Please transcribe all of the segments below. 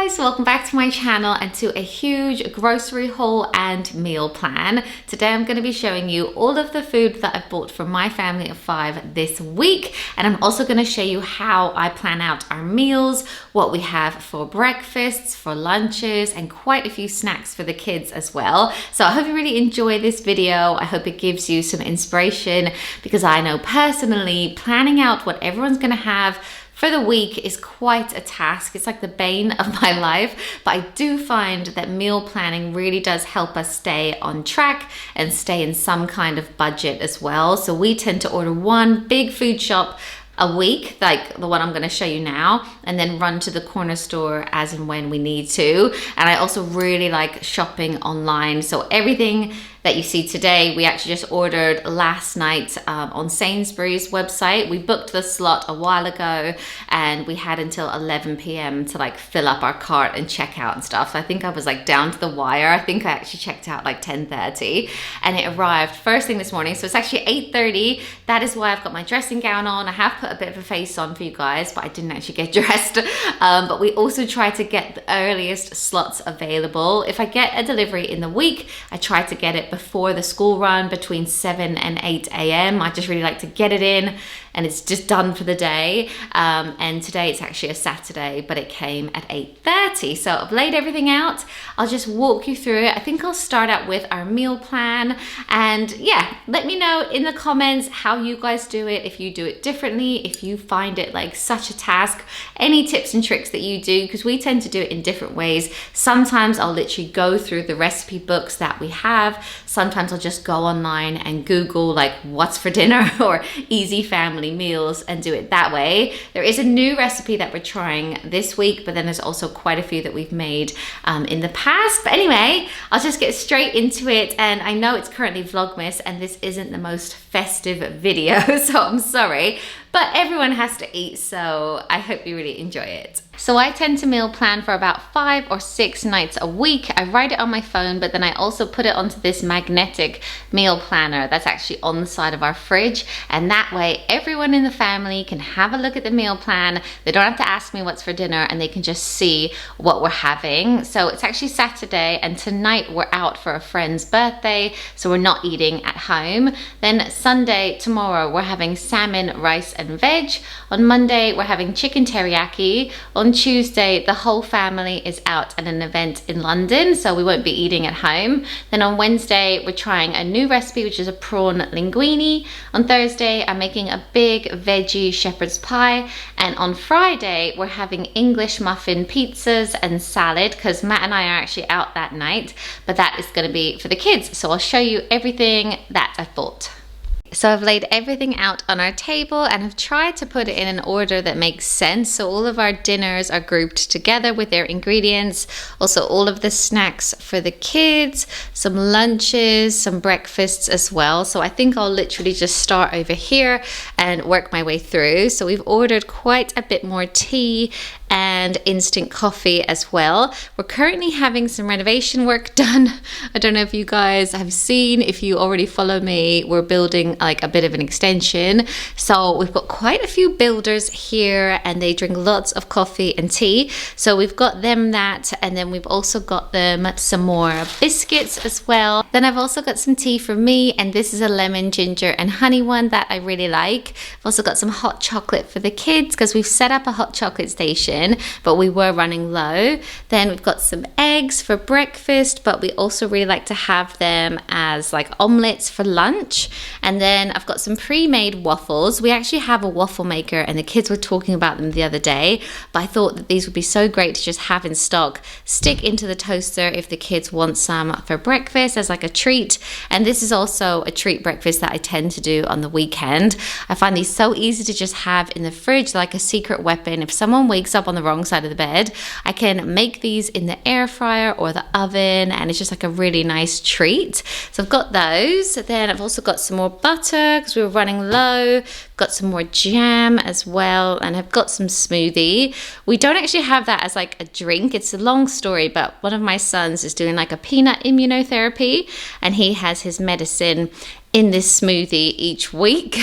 guys, welcome back to my channel and to a huge grocery haul and meal plan. Today I'm going to be showing you all of the food that I've bought for my family of 5 this week, and I'm also going to show you how I plan out our meals, what we have for breakfasts, for lunches, and quite a few snacks for the kids as well. So I hope you really enjoy this video. I hope it gives you some inspiration, because I know personally planning out what everyone's going to have for the week is quite a task. It's like the bane of my life, but I do find that meal planning really does help us stay on track and stay in some kind of budget as well. So we tend to order one big food shop a week, like the one I'm going to show you now, and then run to the corner store as and when we need to. And I also really like shopping online. So everything that you see today, we actually just ordered last night on Sainsbury's website. We booked the slot a while ago and we had until 11 p.m. to like fill up our cart and check out and stuff. So I think I was like down to the wire. I think I actually checked out like 10:30 and it arrived first thing this morning. So it's actually 8:30. That is why I've got my dressing gown on. I have put a bit of a face on for you guys, but I didn't actually get dressed. But we also try to get the earliest slots available. If I get a delivery in the week, I try to get it before the school run between 7 and 8 a.m. I just really like to get it in and it's just done for the day. And today it's actually a Saturday, but it came at 8:30. So I've laid everything out. I'll just walk you through it. I think I'll start out with our meal plan. And yeah, let me know in the comments how you guys do it, if you do it differently, if you find it like such a task, any tips and tricks that you do, because we tend to do it in different ways. Sometimes I'll literally go through the recipe books that we have. Sometimes I'll just go online and Google like what's for dinner or easy family meals and do it that way. There is a new recipe that we're trying this week, but then there's also quite a few that we've made in the past. But anyway, I'll just get straight into it. And I know it's currently Vlogmas and this isn't the most festive video, so I'm sorry, but everyone has to eat, so I hope you really enjoy it. So I tend to meal plan for about 5 or 6 nights a week. I write it on my phone, but then I also put it onto this magnetic meal planner that's actually on the side of our fridge. And that way everyone in the family can have a look at the meal plan. They don't have to ask me what's for dinner and they can just see what we're having. So it's actually Saturday and tonight we're out for a friend's birthday, so we're not eating at home. Then Sunday, tomorrow, we're having salmon, rice and veg. On Monday, we're having chicken teriyaki. On Tuesday, the whole family is out at an event in London, so we won't be eating at home. Then on Wednesday, we're trying a new recipe, which is a prawn linguini. On Thursday, I'm making a big veggie shepherd's pie. And on Friday, we're having English muffin pizzas and salad, because Matt and I are actually out that night, but that is going to be for the kids. So I'll show you everything that I've bought. So I've laid everything out on our table and I've tried to put it in an order that makes sense. So all of our dinners are grouped together with their ingredients. Also all of the snacks for the kids, some lunches, some breakfasts as well. So I think I'll literally just start over here and work my way through. So we've ordered quite a bit more tea and instant coffee as well. We're currently having some renovation work done. I don't know if you guys have seen, if you already follow me, we're building like a bit of an extension. So we've got quite a few builders here and they drink lots of coffee and tea. So we've got them that, and then we've also got them some more biscuits as well. Then I've also got some tea for me, and this is a lemon, ginger and honey one that I really like. I've also got some hot chocolate for the kids because we've set up a hot chocolate station, but we were running low. Then we've got some eggs for breakfast, but we also really like to have them as like omelets for lunch. And then I've got some pre-made waffles. We actually have a waffle maker and the kids were talking about them the other day, but I thought that these would be so great to just have in stock, stick into the toaster if the kids want some for breakfast as like a treat. And this is also a treat breakfast that I tend to do on the weekend. I find these so easy to just have in the fridge, like a secret weapon. If someone wakes up on the wrong side of the bed, I can make these in the air fryer or the oven, and it's just like a really nice treat. So I've got those. Then I've also got some more butter because we were running low. Got some more jam as well, and I've got some smoothie. We don't actually have that as like a drink. It's a long story, but one of my sons is doing like a peanut immunotherapy and he has his medicine in this smoothie each week.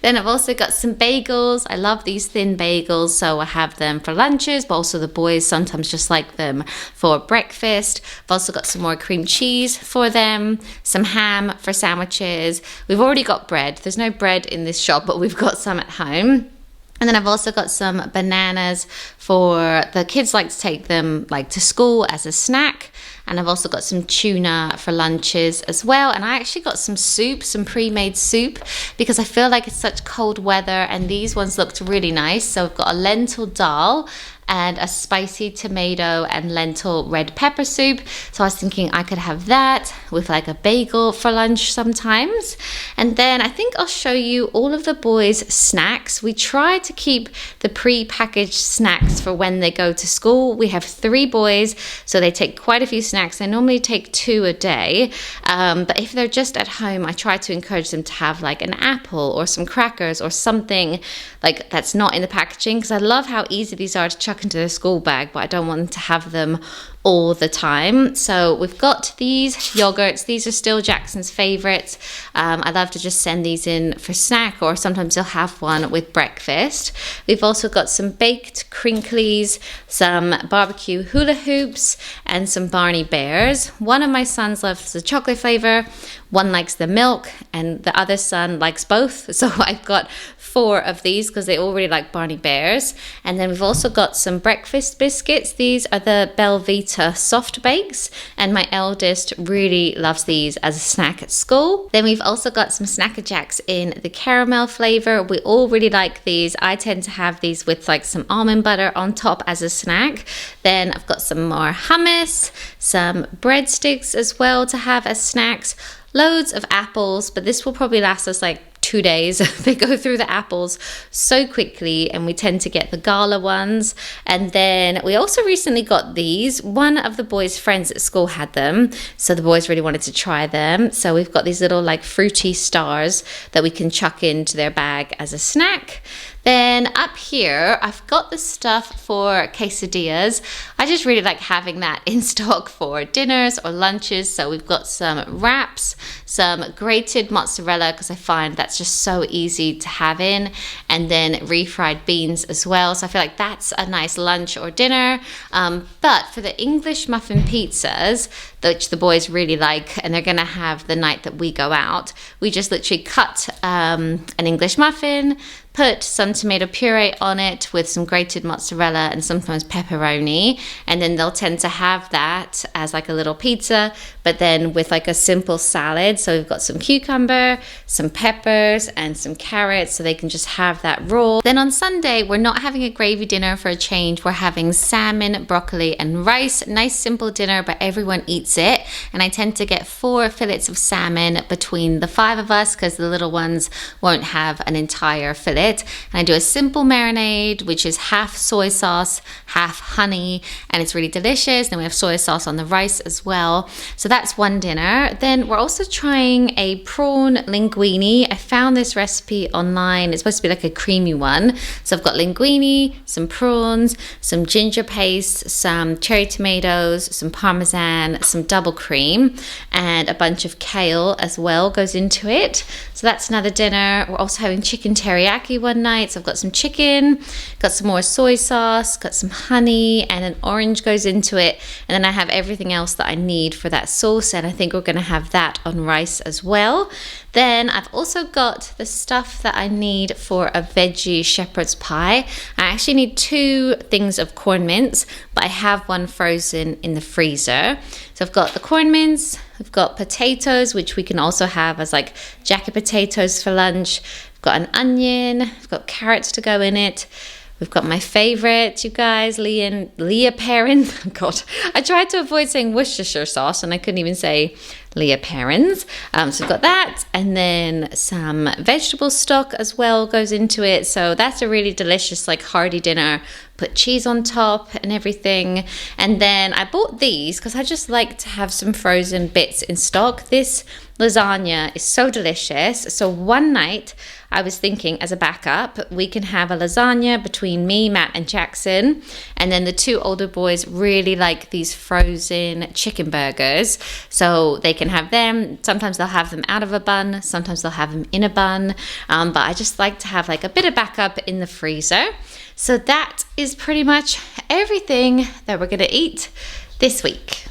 Then I've also got some bagels. I love these thin bagels, so I have them for lunches, but also the boys sometimes just like them for breakfast. I've also got some more cream cheese for them, some ham for sandwiches. We've already got bread. There's no bread in this shop, but we've got some at home. And then I've also got some bananas for the kids, like to take them like to school as a snack. And I've also got some tuna for lunches as well. And I actually got some soup, some pre-made soup, because I feel like it's such cold weather and these ones looked really nice. So I've got a lentil dal and a spicy tomato and lentil red pepper soup. So I was thinking I could have that with like a bagel for lunch sometimes. And then I think I'll show you all of the boys' snacks. We try to keep the pre-packaged snacks for when they go to school. We have 3 boys, so they take quite a few snacks. They normally take 2 a day. But if they're just at home, I try to encourage them to have like an apple or some crackers or something like that's not in the packaging, because I love how easy these are to chuck into their school bag, but I don't want them to have them all the time. So we've got these yogurts. These are still Jackson's favorites. I love to just send these in for snack, or sometimes he'll have one with breakfast. We've also got some baked crinklies, some barbecue hula hoops, and some Barney Bears. One of my sons loves the chocolate flavor, one likes the milk, and the other son likes both. So I've got 4 of these because they all really like Barney Bears. And then we've also got some breakfast biscuits. These are the Belvita soft bakes, and my eldest really loves these as a snack at school. Then we've also got some Snacker Jacks in the caramel flavor. We all really like these. I tend to have these with like some almond butter on top as a snack. Then I've got some more hummus, some breadsticks as well to have as snacks. Loads of apples, but this will probably last us like 2 days. They go through the apples so quickly, and we tend to get the gala ones. And then we also recently got these. One of the boys' friends at school had them, so the boys really wanted to try them. So we've got these little like fruity stars that we can chuck into their bag as a snack. Then up here, I've got the stuff for quesadillas. I just really like having that in stock for dinners or lunches. So we've got some wraps, some grated mozzarella, because I find that's just so easy to have in, and then refried beans as well. So I feel like that's a nice lunch or dinner. But for the English muffin pizzas, which the boys really like, and they're gonna have the night that we go out, we just literally cut an English muffin, put some tomato puree on it with some grated mozzarella and sometimes pepperoni, and then they'll tend to have that as like a little pizza, but then with like a simple salad. So we've got some cucumber, some peppers, and some carrots, so they can just have that raw. Then on Sunday, we're not having a gravy dinner for a change. We're having salmon, broccoli, and rice. Nice simple dinner, but everyone eats it. And I tend to get 4 fillets of salmon between the 5 of us, because the little ones won't have an entire fillet. And I do a simple marinade, which is half soy sauce, half honey, and it's really delicious. Then we have soy sauce on the rice as well. So that's one dinner. Then we're also trying a prawn linguini. I found this recipe online. It's supposed to be like a creamy one. So I've got linguini, some prawns, some ginger paste, some cherry tomatoes, some parmesan, some double cream, and a bunch of kale as well goes into it. So that's another dinner. We're also having chicken teriyaki one night. So I've got some chicken, got some more soy sauce, got some honey, and an orange goes into it. And then I have everything else that I need for that sauce, and I think we're going to have that on rice as well. Then I've also got the stuff that I need for a veggie shepherd's pie. I actually need 2 things of corn mince, but I have one frozen in the freezer. So I've got the corn mince, I've got potatoes, which we can also have as like jacket potatoes for lunch. I've got an onion, I've got carrots to go in it. We've got my favorite, you guys, Leah Perrin. God, I tried to avoid saying Worcestershire sauce, and I couldn't even say Leah Perrins. So we've got that, and then some vegetable stock as well goes into it. So that's a really delicious, like hearty dinner. Put cheese on top and everything. And then I bought these because I just like to have some frozen bits in stock. This lasagna is so delicious. So one night I was thinking, as a backup, we can have a lasagna between me, Matt, and Jackson. And then the 2 older boys really like these frozen chicken burgers. So they can can have them. Sometimes they'll have them out of a bun, sometimes they'll have them in a bun, but I just like to have like a bit of backup in the freezer. So that is pretty much everything that we're gonna eat this week.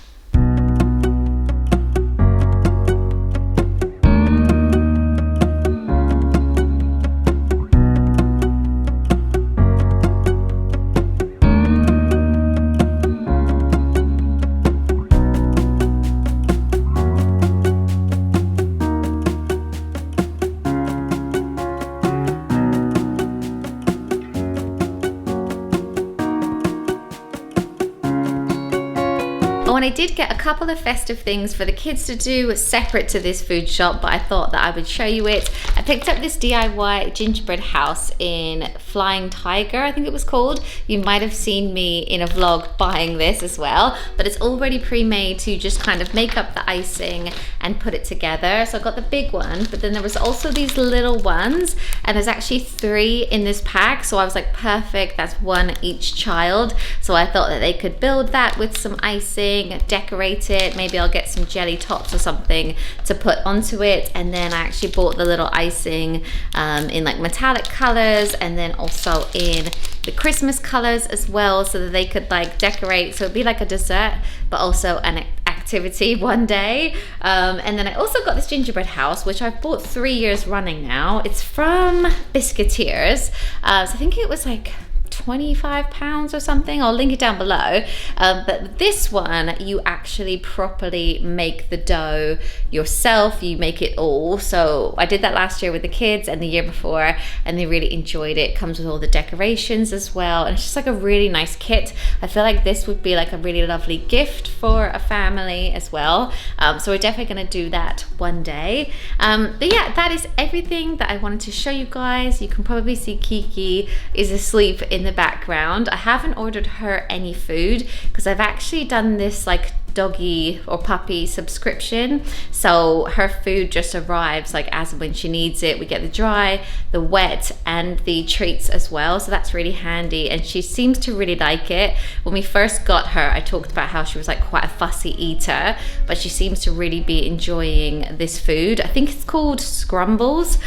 Oh, and I did get a couple of festive things for the kids to do separate to this food shop, but I thought that I would show you it. I picked up this DIY gingerbread house in Flying Tiger, I think it was called. You might have seen me in a vlog buying this as well, but it's already pre-made to just kind of make up the icing and put it together. So I got the big one, but then there was also these little ones, and there's actually 3 in this pack. So I was like, perfect, that's 1 each child. So I thought that they could build that with some icing, decorate it. Maybe I'll get some jelly tops or something to put onto it. And then I actually bought the little icing in like metallic colors, and then also in the Christmas colors as well, so that they could like decorate. So it'd be like a dessert, but also an activity one day. And then I also got this gingerbread house, which I've bought 3 years running now. It's from Biscuits. So I think it was like £25 or something. I'll link it down below. But this one, you actually properly make the dough yourself. You make it all. So I did that last year with the kids and the year before, and they really enjoyed it. It comes with all the decorations as well, and it's just like a really nice kit. I feel like this would be like a really lovely gift for a family as well. So we're definitely going to do that one day. But yeah, that is everything that I wanted to show you guys. You can probably see Kiki is asleep in the background. I haven't ordered her any food because I've actually done this like doggy or puppy subscription, so her food just arrives like as when she needs it. We get the dry, the wet, and the treats as well, so that's really handy, and she seems to really like it. When we first got her, I talked about how she was like quite a fussy eater, but she seems to really be enjoying this food. I think it's called Scrumbles,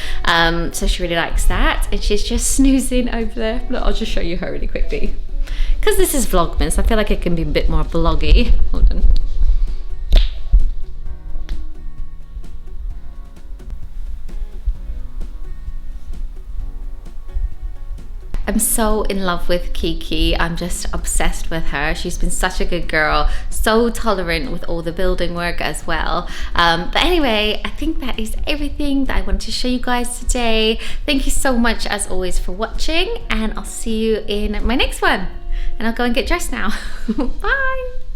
so she really likes that, and she's just snoozing over there. Look, I'll just show you her really quickly, because this is Vlogmas. I feel like it can be a bit more vloggy. Hold on. I'm so in love with Kiki. I'm just obsessed with her. She's been such a good girl, so tolerant with all the building work as well. But anyway, I think that is everything that I wanted to show you guys today. Thank you so much as always for watching, and I'll see you in my next one. And I'll go and get dressed now. Bye.